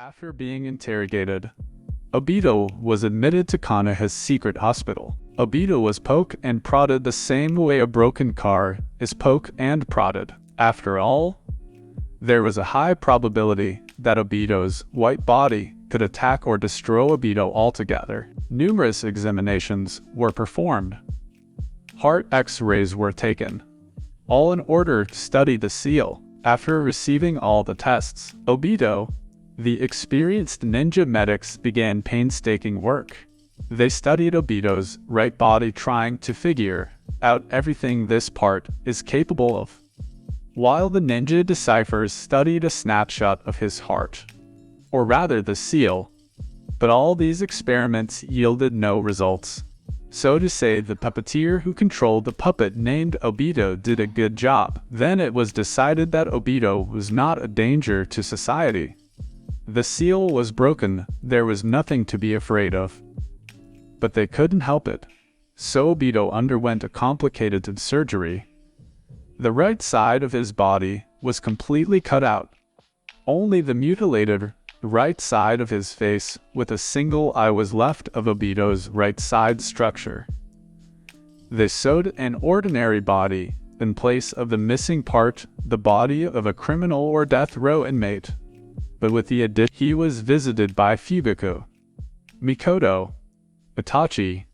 After being interrogated, Obito was admitted to Konoha's secret hospital. Obito was poked and prodded the same way a broken car is poked and prodded. After all, there was a high probability that Obito's white body could attack or destroy Obito altogether. Numerous examinations were performed. Heart X-rays were taken, all in order to study the seal. After receiving all the tests, Obito, the experienced ninja medics, began painstaking work. They studied Obito's right body, trying to figure out everything this part is capable of, while the ninja deciphers studied a snapshot of his heart, or rather the seal. But all these experiments yielded no results. So to say, the puppeteer who controlled the puppet named Obito did a good job. Then it was decided that Obito was not a danger to society. The seal was broken, there was nothing to be afraid of. But they couldn't help it. So Obito underwent a complicated surgery. The right side of his body was completely cut out. Only the mutilated right side of his face with a single eye was left of Obito's right side structure. They sewed an ordinary body in place of the missing part, the body of a criminal or death row inmate. But with the addition, he was visited by Fugaku, Mikoto, Itachi,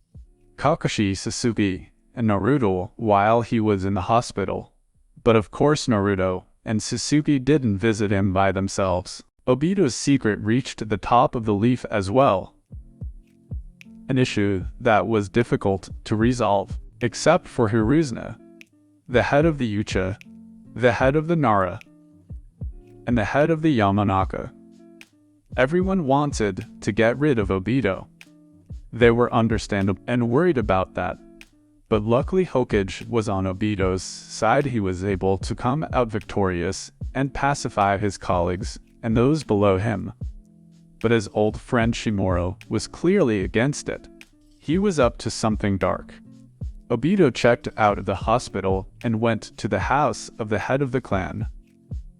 Kakashi, Sasuke, and Naruto while he was in the hospital. But of course Naruto and Sasuke didn't visit him by themselves. Obito's secret reached the top of the leaf as well. An issue that was difficult to resolve, except for Hiruzuna, the head of the Uchiha, the head of the Nara, and the head of the Yamanaka. Everyone wanted to get rid of Obito. They were understandable and worried about that. But luckily Hokage was on Obito's side. He was able to come out victorious and pacify his colleagues and those below him. But his old friend Shimuro was clearly against it. He was up to something dark. Obito checked out of the hospital and went to the house of the head of the clan.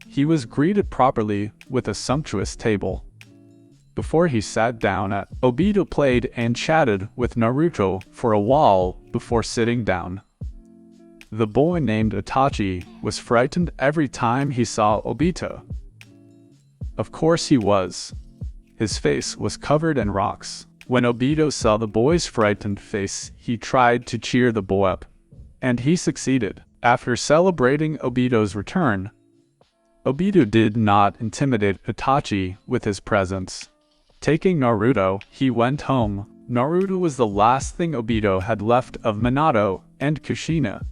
He was greeted properly with a sumptuous table. Before he sat down, Obito played and chatted with Naruto for a while before sitting down. The boy named Itachi was frightened every time he saw Obito. Of course he was. His face was covered in rocks. When Obito saw the boy's frightened face, he tried to cheer the boy up, and he succeeded. After celebrating Obito's return, Obito did not intimidate Itachi with his presence. Taking Naruto, he went home. Naruto was the last thing Obito had left of Minato and Kushina.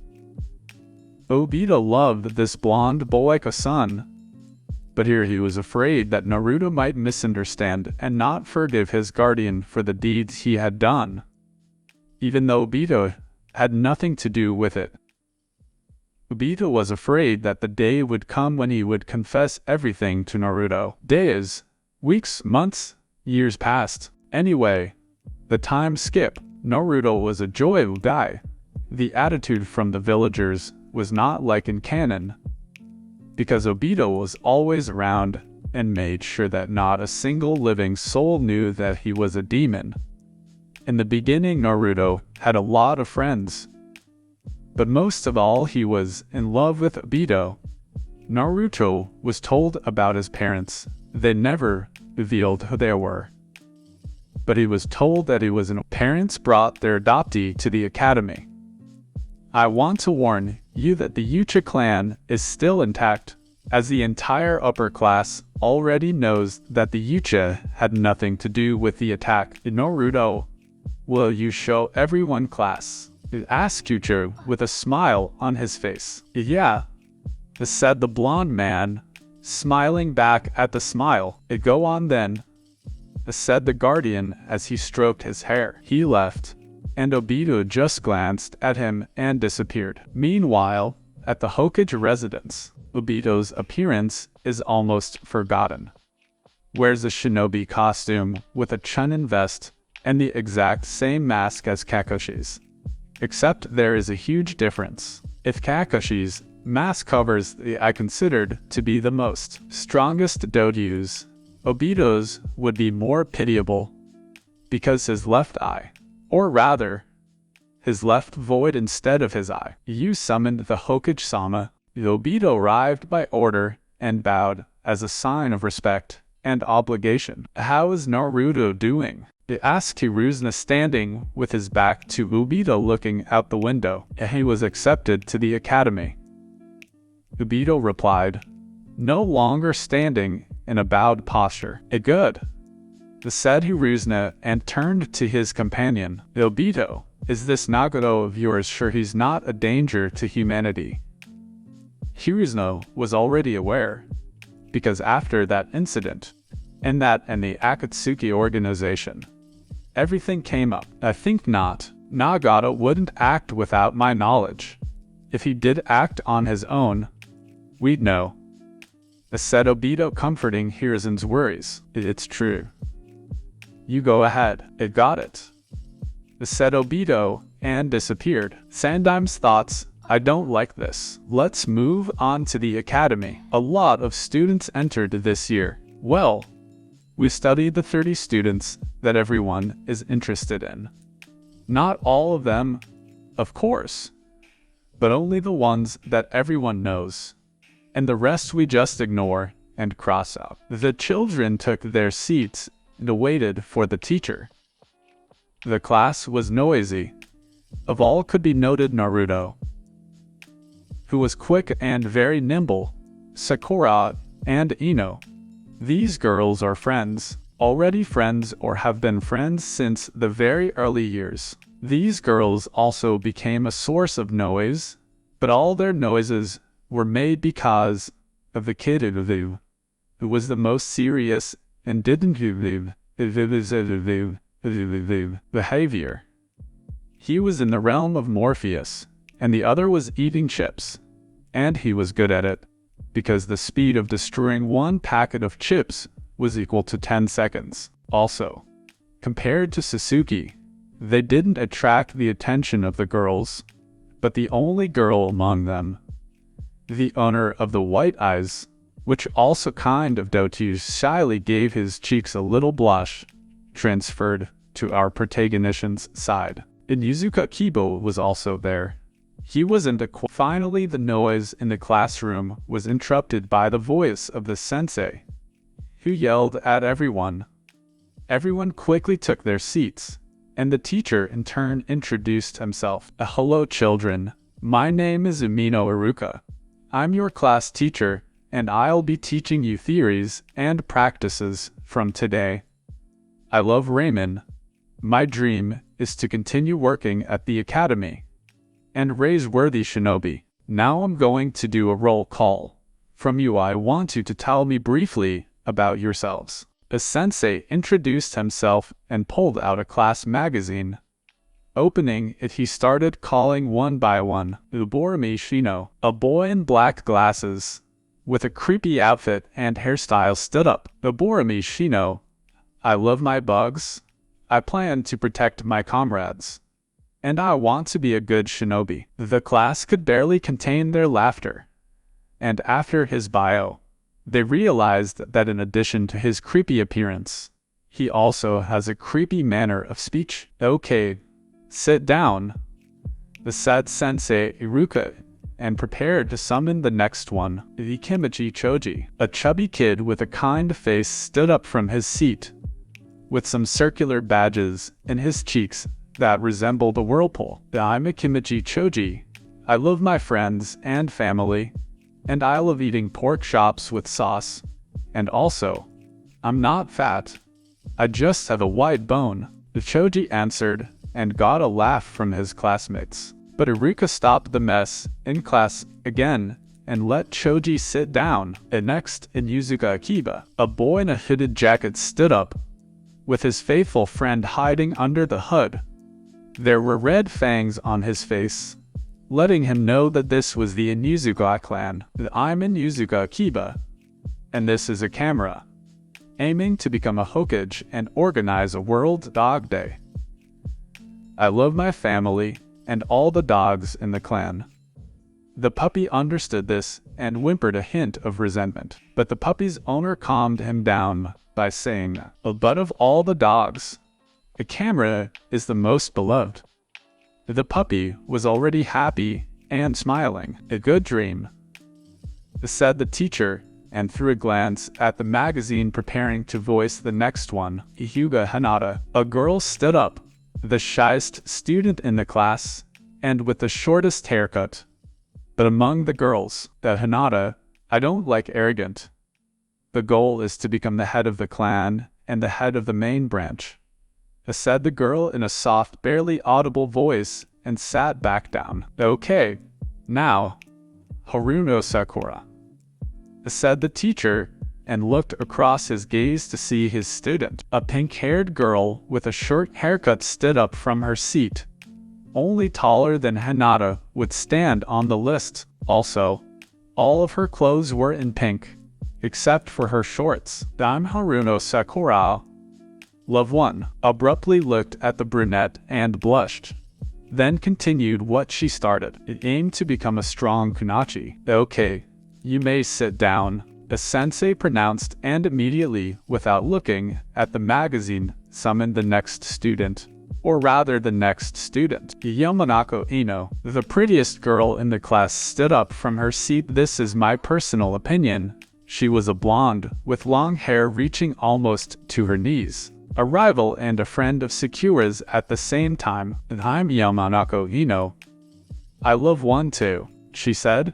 Obito loved this blonde boy like a son. But here he was afraid that Naruto might misunderstand and not forgive his guardian for the deeds he had done, even though Obito had nothing to do with it. Obito was afraid that the day would come when he would confess everything to Naruto. Days, weeks, months, years passed. Anyway, the time skip. Naruto was a joyful guy. The attitude from the villagers was not like in canon, because Obito was always around and made sure that not a single living soul knew that he was a demon. In the beginning, Naruto had a lot of friends, but most of all he was in love with Obito. Naruto was told about his parents. They never revealed who they were, but he was told that he was an parents brought their adoptee to the academy. I want to warn you that the Uchiha clan is still intact, as the entire upper class already knows that the Uchiha had nothing to do with the attack. Naruto, will you show everyone class? Asked Uchiha with a smile on his face. Yeah, said the blonde man, smiling back at the smile. Go on then, said the guardian as he stroked his hair. He left, and Obito just glanced at him and disappeared. Meanwhile, at the Hokage residence, Obito's appearance is almost forgotten. Wears a shinobi costume with a chunin vest and the exact same mask as Kakashi's. Except there is a huge difference. If Kakashi's mask covers the I considered to be the most strongest doryus, Obito's would be more pitiable, because his left eye, or rather, his left void instead of his eye. You summoned the Hokage-sama. Obito arrived by order and bowed as a sign of respect and obligation. "How is Naruto doing?" He asked Hiruzuna, standing with his back to Obito looking out the window. He was accepted to the academy. Obito replied, no longer standing in a bowed posture. Good," said Hiruzuna and turned to his companion. "Obito, is this Nagato of yours sure he's not a danger to humanity?" Hiruzuna was already aware, because after that incident, and that in the Akatsuki organization, everything came up. "I think not. Nagato wouldn't act without my knowledge. If he did act on his own, we'd know," said Obito, comforting Hiruzuna's worries. "It's true. You go ahead." "Got it," said Obito, and disappeared. Sandaim's thoughts, "I don't like this. Let's move on to the academy. A lot of students entered this year. Well, we studied the 30 students that everyone is interested in. Not all of them, of course, but only the ones that everyone knows. And the rest we just ignore and cross out." The children took their seats and waited for the teacher. The class was noisy. Of all could be noted Naruto, who was quick and very nimble, Sakura, and Ino. These girls are friends, already friends or have been friends since the very early years. These girls also became a source of noise, but all their noises were made because of the kid who was the most serious and didn't behavior. He was in the realm of Morpheus, and the other was eating chips. And he was good at it, because the speed of destroying one packet of chips was equal to 10 seconds. Also, compared to Sasuke, they didn't attract the attention of the girls, but the only girl among them, the owner of the white eyes, which also kind of doubts shyly gave his cheeks a little blush, transferred to our protagonist's side. Inuzuka Kibo was also there. He wasn't Finally, the noise in the classroom was interrupted by the voice of the sensei, who yelled at everyone. Everyone quickly took their seats, and the teacher in turn introduced himself. "Hello children, my name is Umino Iruka. I'm your class teacher, and I'll be teaching you theories and practices from today. I love ramen. My dream is to continue working at the academy and raise worthy shinobi. Now I'm going to do a roll call. From you I want you to tell me briefly about yourselves." The sensei introduced himself and pulled out a class magazine. Opening it, he started calling one by one. Uborami Shino, a boy in black glasses, with a creepy outfit and hairstyle, stood up. "Uborami Shino, I love my bugs. I plan to protect my comrades. And I want to be a good shinobi." The class could barely contain their laughter. And after his bio, they realized that in addition to his creepy appearance, he also has a creepy manner of speech. "Okay, sit down," said Sensei Iruka, and prepared to summon the next one. Ikemichi Choji, a chubby kid with a kind face, stood up from his seat, with some circular badges in his cheeks that resembled a whirlpool. "I'm Ikemichi Choji. I love my friends and family, and I love eating pork chops with sauce. And also, I'm not fat. I just have a white bone." The Choji answered, and got a laugh from his classmates. But Iruka stopped the mess in class again and let Choji sit down. And next, Inuzuka Akiba, a boy in a hooded jacket, stood up, with his faithful friend hiding under the hood. There were red fangs on his face, letting him know that this was the Inuzuka clan. "I'm Inuzuka Akiba, and this is a camera, aiming to become a Hokage and organize a World Dog Day. I love my family and all the dogs in the clan." The puppy understood this and whimpered a hint of resentment, but the puppy's owner calmed him down by saying, "But of all the dogs, a camera is the most beloved." The puppy was already happy and smiling. "A good dream," said the teacher, and threw a glance at the magazine preparing to voice the next one. Huga Hinata. A girl stood up, the shyest student in the class, and with the shortest haircut. But among the girls, the Hinata, I don't like arrogant. The goal is to become the head of the clan and the head of the main branch, said the girl in a soft, barely audible voice, and sat back down. "Okay, now, Haruno Sakura," said the teacher, and looked across his gaze to see his student. A pink-haired girl with a short haircut stood up from her seat. Only taller than Hinata would stand on the list. Also, all of her clothes were in pink, except for her shorts. "I'm Haruno Sakura." Love One abruptly looked at the brunette and blushed, then continued what she started. "It aimed to become a strong kunachi." "Okay, you may sit down," the sensei pronounced, and immediately, without looking at the magazine, summoned the next student. Or rather, the next student. Yamanako Ino, the prettiest girl in the class, stood up from her seat. "This is my personal opinion." She was a blonde, with long hair reaching almost to her knees. A rival and a friend of Sakura's at the same time. "I'm Yamanako Ino. I love One too," she said,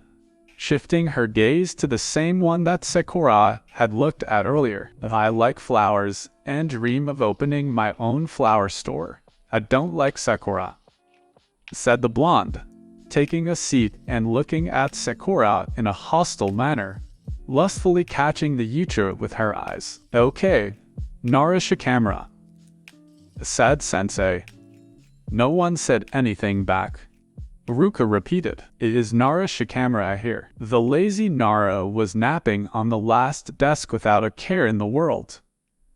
shifting her gaze to the same one that Sakura had looked at earlier. "I like flowers and dream of opening my own flower store." "I don't like Sakura," said the blonde, taking a seat and looking at Sakura in a hostile manner, lustfully catching the uchiha with her eyes. "Okay, Nara Shikamura," said sensei. No one said anything back. Ruka repeated, "It is Nara Shikamura here." The lazy Nara was napping on the last desk without a care in the world.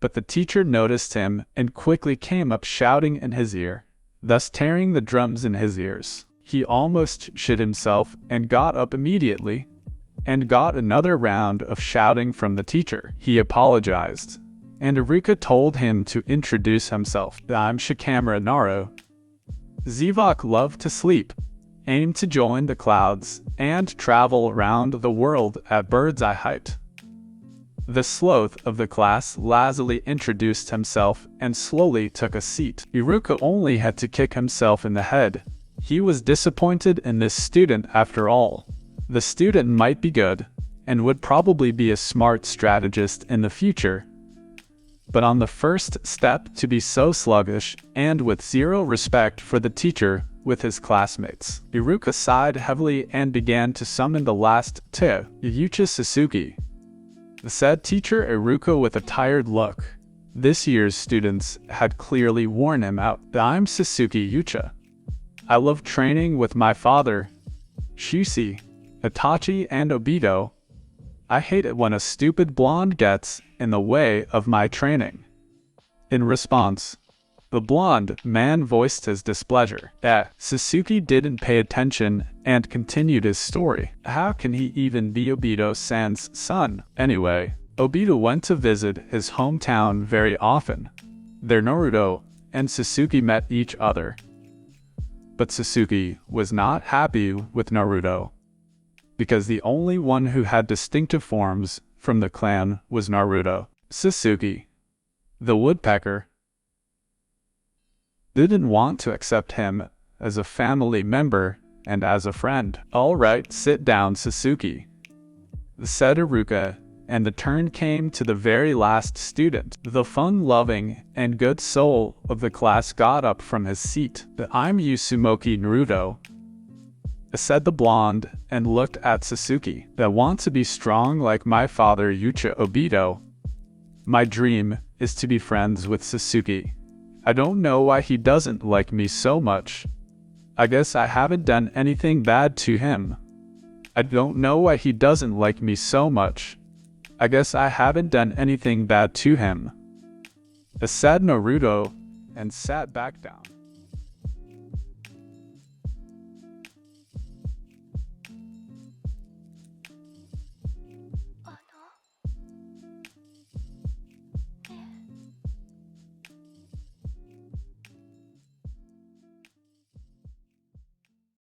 But the teacher noticed him and quickly came up shouting in his ear, thus tearing the drums in his ears. He almost shit himself and got up immediately, and got another round of shouting from the teacher. He apologized, and Ruka told him to introduce himself. "I'm Shikamura Naro. Zivok loved to sleep, aimed to join the clouds, and travel around the world at bird's eye height." The sloth of the class lazily introduced himself and slowly took a seat. Iruka only had to kick himself in the head. He was disappointed in this student after all. The student might be good, and would probably be a smart strategist in the future. But on the first step to be so sluggish, and with zero respect for the teacher with his classmates. Iruka sighed heavily and began to summon the last uchiha, said teacher Iruka with a tired look. This year's students had clearly worn him out. "I'm Sasuke Uchiha. I love training with my father, Shusi, Itachi, and Obito. I hate it when a stupid blonde gets in the way of my training." In response, the blonde man voiced his displeasure. Sasuke didn't pay attention and continued his story. How can he even be Obito-san's son? Anyway, Obito went to visit his hometown very often. There Naruto and Sasuke met each other. But Sasuke was not happy with Naruto, because the only one who had distinctive forms from the clan was Naruto. Sasuke, the woodpecker, didn't want to accept him as a family member and as a friend. "All right, sit down, Sasuke," said Iruka, and the turn came to the very last student. The fun-loving and good soul of the class got up from his seat. "I'm Uzumaki Naruto," said the blonde, and looked at Sasuke. "I want to be strong like my father Uchiha Obito. My dream is to be friends with Sasuke. I don't know why he doesn't like me so much. I guess I haven't done anything bad to him. I don't know why he doesn't like me so much. I guess I haven't done anything bad to him," said Naruto, and sat back down.